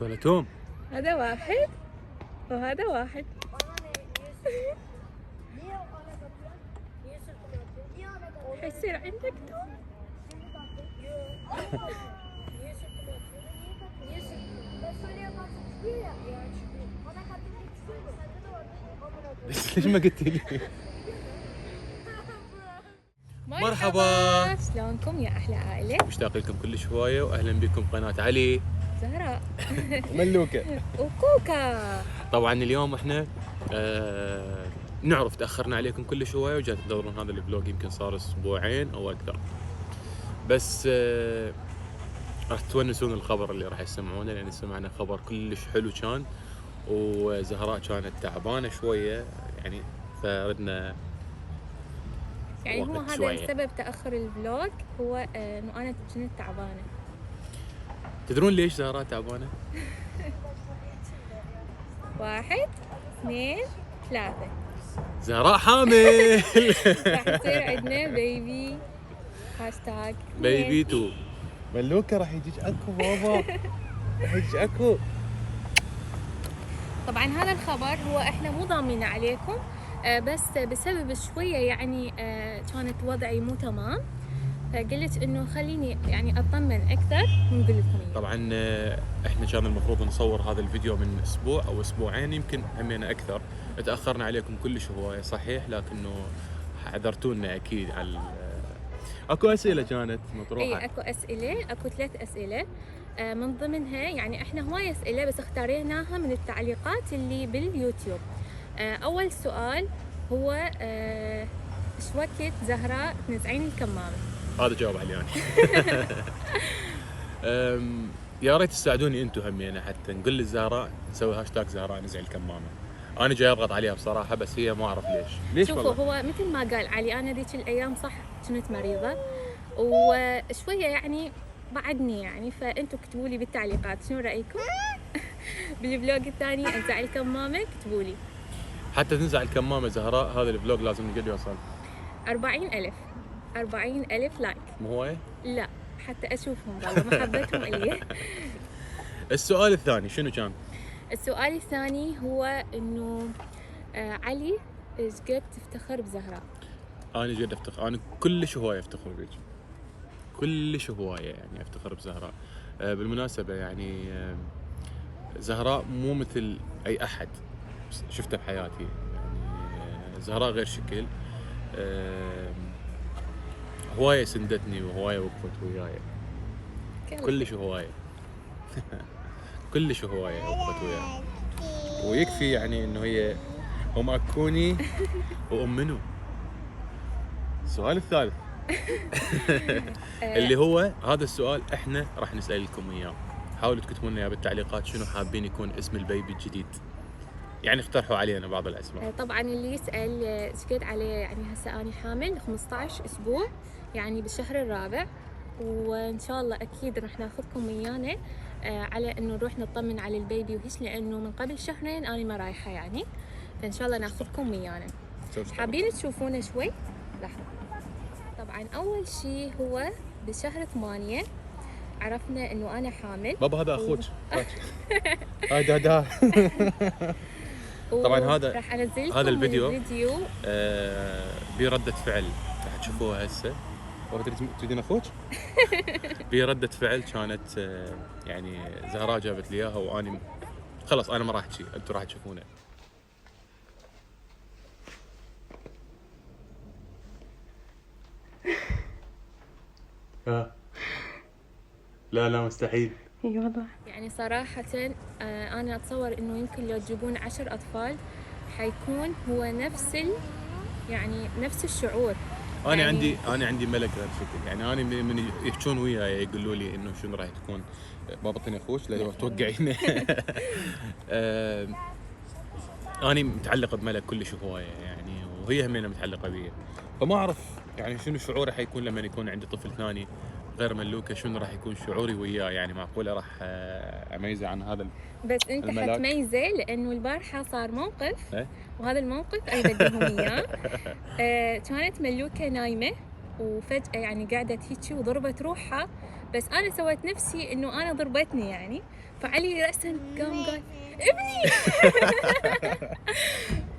ولا توم. هذا واحد وهذا واحد. حيصير عندك توم. ليش ما قلت لي؟ مرحبا. شلونكم يا احلى عائله؟ مشتاق لكم كلش هوايه واهلا بكم قناه علي زهراء ملوكه. وكوكا. طبعا اليوم احنا نعرف تاخرنا عليكم كلش هوايه وجاي تدورون هذا الفلوج يمكن صار اسبوعين او اكثر، بس راح تونسون الخبر اللي راح يسمعونه، لان سمعنا خبر كلش حلو كان، وزهراء كانت تعبانه شويه يعني، فردنا يعني هو وقت هذا شوية. سبب تاخر الفلوج، هو انه انا كنت تعبانه. تدرون ليش زهراء تعبانه؟ 1 2 3 زهراء حامل. راح يصير عندنا بيبي هاشتاج بيبي 2 ملوكه راح يجيك اكو بابا، راح يجيك اكو. طبعا هذا الخبر هو احنا مو ضامنين عليكم، بس بسبب شويه يعني كانت وضعي مو تمام، فقلت انه خليني يعني اطمن اكثر ونقول لكم إياه. طبعا احنا كان المفروض نصور هذا الفيديو من اسبوع او اسبوعين، يمكن همينا اكثر. تاخرنا عليكم كلش هوايه صحيح، لكنه عذرتونا اكيد على اكو اسئله كانت مطروحه. اي اكو اسئله، اكو 3 اسئله من ضمنها يعني احنا هواي اسئله بس اختاريناها من التعليقات اللي باليوتيوب. اول سؤال هو ايش وقت زهراء تنزعين الكمامه؟ هذا جواب عليه انا. يا ريت تساعدوني انتم همينه حتى نقول للزهراء نسوي هاشتاج زهراء نزع الكمامه. انا جاي اضغط عليها بصراحه، بس هي ما اعرف ليش شوفوا والله. هو مثل ما قال علي، انا ذيك الايام صح كنت مريضه وشويه يعني بعدني يعني، فانتم اكتبوا لي بالتعليقات شنو رايكم. بالفلوج الثاني انزع الكمامه اكتبوا لي. حتى تنزع الكمامه زهراء هذا الفلوج لازم نقول يوصل 40,000 لايك. مو هو؟ لا حتى اشوفهم والله محبتهم الي. السؤال الثاني شنو كان؟ السؤال الثاني هو انه علي ايش قد تفتخر بزهراء؟ انا جد افتخر، انا كلش هوايه افتخر بك، كلش هوايه يعني افتخر بزهراء. بالمناسبه يعني زهراء مو مثل اي احد شفته بحياتي، يعني زهراء غير شكل. هوايه سندتني وهوايه وقفت وياي، كلش هوايه. كلش هوايه وقفت وياي، ويكفي يعني انه هي ام اكوني وام منو. السؤال الثالث اللي هو هذا السؤال احنا راح نسألكم اياه، حاولوا تكتبون لنا اياه بالتعليقات شنو حابين يكون اسم البيبي الجديد، يعني اقترحوا علينا بعض الاسماء. طبعا اللي يسأل ايش قد عليه، يعني هسه اني حامل 15 اسبوع يعني بالشهر الرابع، وان شاء الله اكيد راح ناخذكم ويانا على انه نروح نطمن على البيبي وهيش، لانه من قبل شهرين انا ما رايحه يعني، فان شاء الله ناخذكم ويانا. حابين تشوفونا شوي؟ لحظه. طبعا اول شيء هو بشهر 8 عرفنا انه انا حامل. بابا هذا اخوك. هاي دادا. طبعا هذا راح انزل هذا الفيديو بردة فعل راح تشوفوها هسه. تريدين اخوك؟ بردة فعل كانت يعني زهراء جابت لي اياها، واني خلاص انا ما راح احكي، انتم راح تشوفونه. لا مستحيل. اي والله يعني صراحة أنا أتصور إنه يمكن لو تجيبون 10 أطفال حيكون هو يعني نفس الشعور. أنا يعني عندي ملك غير شكل، يعني أنا من يحجون وياي يقولوا لي إنه شنو راح تكون. بابا اعطيني أخوش لا توقعيني. أنا متعلق بملك كلش هواية يعني، وهي همينة متعلقة بي، فما أعرف يعني شنو شعوري حيكون لما يكون عندي طفل ثاني غير ملوكه، شنو راح يكون شعوري وياه، يعني معقوله راح اميزه عن هذا بس انت الملاك. حتميزه لانه البارحه صار موقف وهذا الموقف انا بديهم اياه. كانت ملوكه نايمه وفجأة يعني قعدت هيجي وضربت روحها، بس أنا سويت نفسي إنه أنا ضربتني يعني. فعلي رأسا قام قال ابني.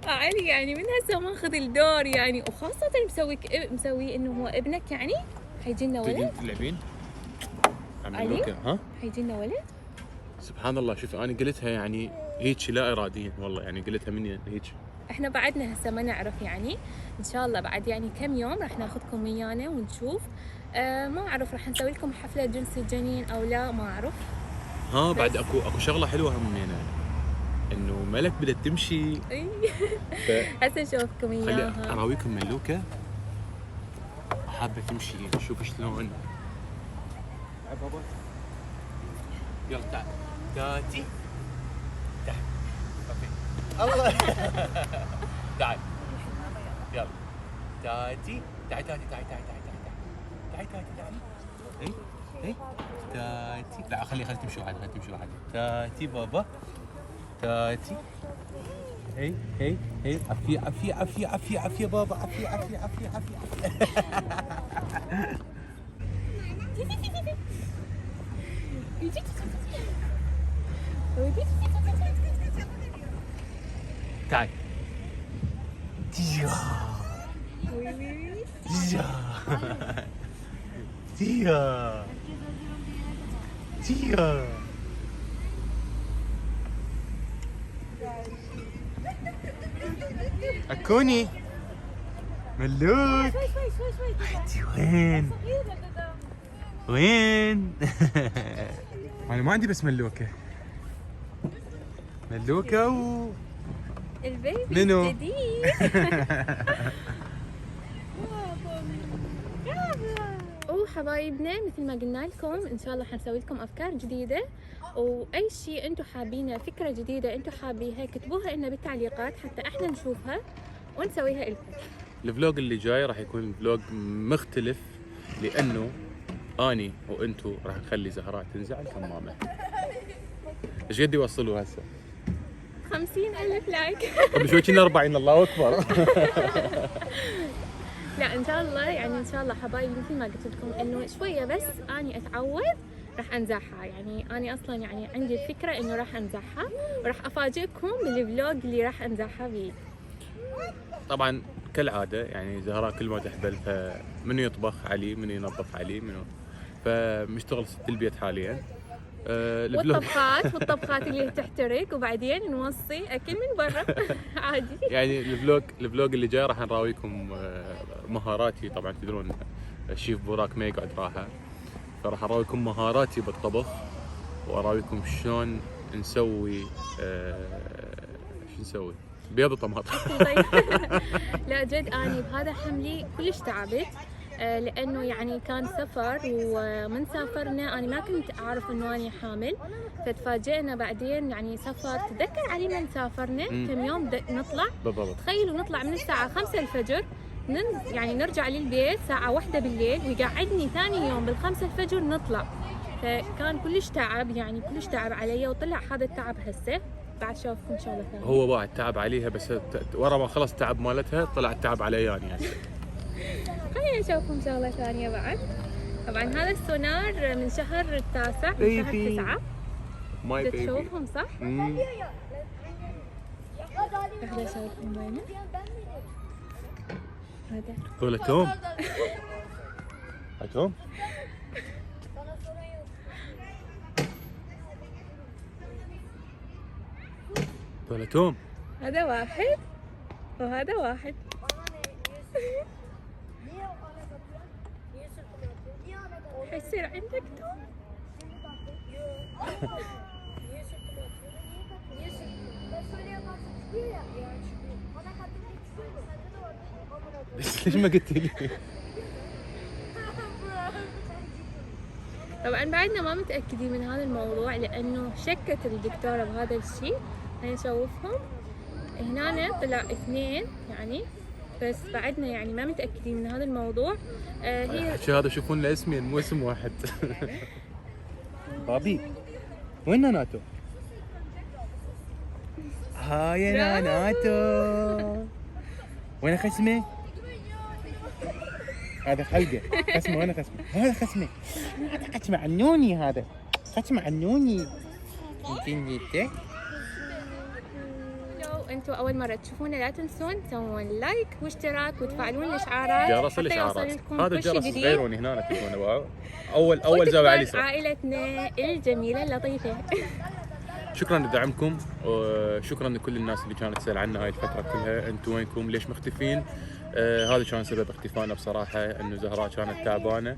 علي يعني من هسه ماخذ الدور يعني، وخاصة مسوي إنه هو ابنك يعني. حيجينا ولد؟ تجين تلعبين؟ علي؟ ها؟ حيجينا ولد؟ سبحان الله. شوف انا قلتها يعني هيك لا اراديا والله، يعني قلتها مني هيك. احنا بعدنا هسه ما نعرف يعني، ان شاء الله بعد يعني كم يوم راح ناخذكم ويانا ونشوف. ما اعرف راح نسوي لكم حفله جنس الجنين او لا، ما اعرف. ها بعد اكو شغله حلوه هم هنا، انه ملك بدها تمشي. اي هسه نشوفكم خلي اياها. اراويكم ملوكه حابه تمشي، شوف شلون. تعال بابا، يلا تعال تاتي، تعال اوكي الله. تعال يلا تاتي، تعال تاتي تعال تعال تعال تعال تعال تاتي تعال. اي اي تاتي. لا خلي تمشي واحد، خلي تمشي واحد. تاتي بابا تاتي. هي هي هي عفية عفية عفية عفية عفية بابا، عفية عفية عفية عفية تعال. تيا تيا تيا. أكوني ملوك. انتي وين؟ وين؟ انا ما عندي بس ملوكة. ملوكة البيبي منو؟ الجديد. وحبايبنا مثل ما قلنا لكم ان شاء الله حنسوي لكم افكار جديده، واي شيء انتم حابينه، فكره جديده انتم حابيها كتبوها لنا بالتعليقات حتى احنا نشوفها ونسويها لكم. الفلوج اللي جاي راح يكون فلوج مختلف، لانه اني وانتو راح نخلي زهراء تنزل على الكمامه. ايش قد يوصلوا هسه؟ 50,000 لايك. قبل شوي كنا 40. الله اكبر. لا ان شاء الله يعني، ان شاء الله حبايبي مثل ما قلت لكم انه شويه بس اني اتعود راح انزحها. يعني اني اصلا يعني عندي الفكره انه راح انزحها، وراح افاجئكم بالفلوج اللي راح انزحها فيه. طبعا كالعاده يعني زهراء كل ما تحبل، فمنو يطبخ علي، منو ينظف علي، منو، فمشتغل ست البيت حاليا. والطبخات اللي تحترق، وبعدين نوصي اكل من برا. عادي. يعني الفلوج اللي جاي راح نراويكم مهاراتي. طبعا تدرون الشيف بوراك ما يقعد راحه، فراح اراويكم مهاراتي بالطبخ، واراويكم شلون نسوي شو نسوي بيض طماطم. لا جد اني بهذا حملي كلش تعبت، لانه يعني كان سفر، ومن سافرنا انا ما كنت اعرف انه اني حامل، فتفاجئنا بعدين يعني سفر. تذكر علي من سافرنا كم يوم نطلع بالضبط. تخيلوا نطلع من الساعه 5 الفجر، يعني نرجع للبيت الساعه 1 بالليل، ويقعدني ثاني يوم بالخمسة الفجر نطلع. فكان كلش تعب يعني، كلش تعب علي، وطلع هذا التعب هسه بعد شوف ان شاء الله ثاني. هو بعد تعب عليها، بس ورا ما خلص التعب مالتها طلع التعب علي يعني هسه. خلينا نشوفكم شغله ثانيه بعد. طبعا هذا السونار من شهر التاسع، من شهر 9. ماي بيبي تشوفهم صح؟ لحظه اشوفهم وينه. هذا هذول توم. توم هذول توم. هذا واحد وهذا واحد. حيصير عندك توم. ليش ما قلت لي؟ طبعا بعدنا ما متأكدين من هذا الموضوع، لأنه شكت الدكتورة بهذا الشيء. هنشوفهم هنا طلع 2 يعني، بس بعدنا يعني ما متأكدين من هذا الموضوع. هي هذا شوفون له اسمين مو اسم واحد. بابي وين ناناتو؟ هاي ناناتو. وين خشمه؟ هذا حلقه خسمه وانا خسمه، هذا خسمه، هذا خسمه عنوني، هذا خسمه عنوني. لو انتم اول مره تشوفونا لا تنسون تسوون لايك واشتراك وتفعلون الاشعارات جرس حتى الاشعارات. يوصلكم هذا كل شيء الجرس جديد. غيروني هنا تلقونه اول زاويه على وتكبر اليسار. عائلتنا الجميله اللطيفه. شكرا لدعمكم، وشكرا لكل الناس اللي كانت تسال عنا هاي الفتره كلها. انتم وينكم؟ ليش مختفين؟ هذا كان سبب اختفائنا بصراحه، انه زهراء كانت تعبانه.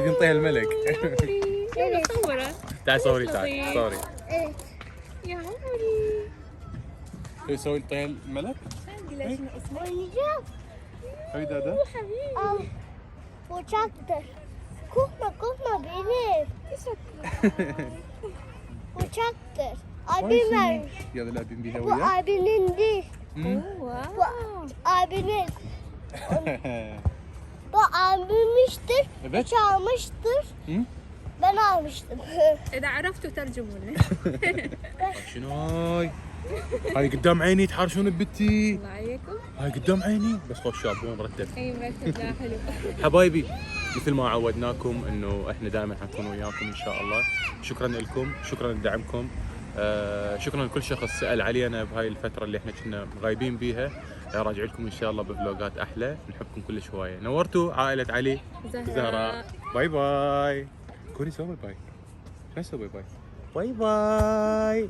ينطيها الملك. يلا صوره. تعال صوري، تعال صوري. يا عمري شو يسوي ينطيها الملك؟ قلت شنو اسمه؟ هاي دادا. حبيبي Uçaktır. Korkma benim. Uçaktır. Abim vermiş. يلا لاعبين بيها Bu وياه. abinin değil. واو Bu abinin. Bu abimiştir. Evet. Hiç almıştır. Hı? Ben almıştım. اذا عرفتوا ترجموا لنا. شنو هاي قدام عيني تحرشون ببتي. الله عليكم. هاي قدام عيني بس خوش شاب مو مرتب. اي مرتب لا حلو. حبايبي مثل ما عودناكم انه احنا دائما حنكون وياكم ان شاء الله. شكرا لكم، شكرا لدعمكم، شكرا لكل شخص سأل علينا بهاي الفترة اللي احنا كنا غايبين بيها. راجع لكم ان شاء الله بفلوجات احلى. نحبكم كل شوية. نورتوا عائلة علي زهراء. باي باي. كوني سوي باي باي. شو اسوي باي باي؟ باي باي.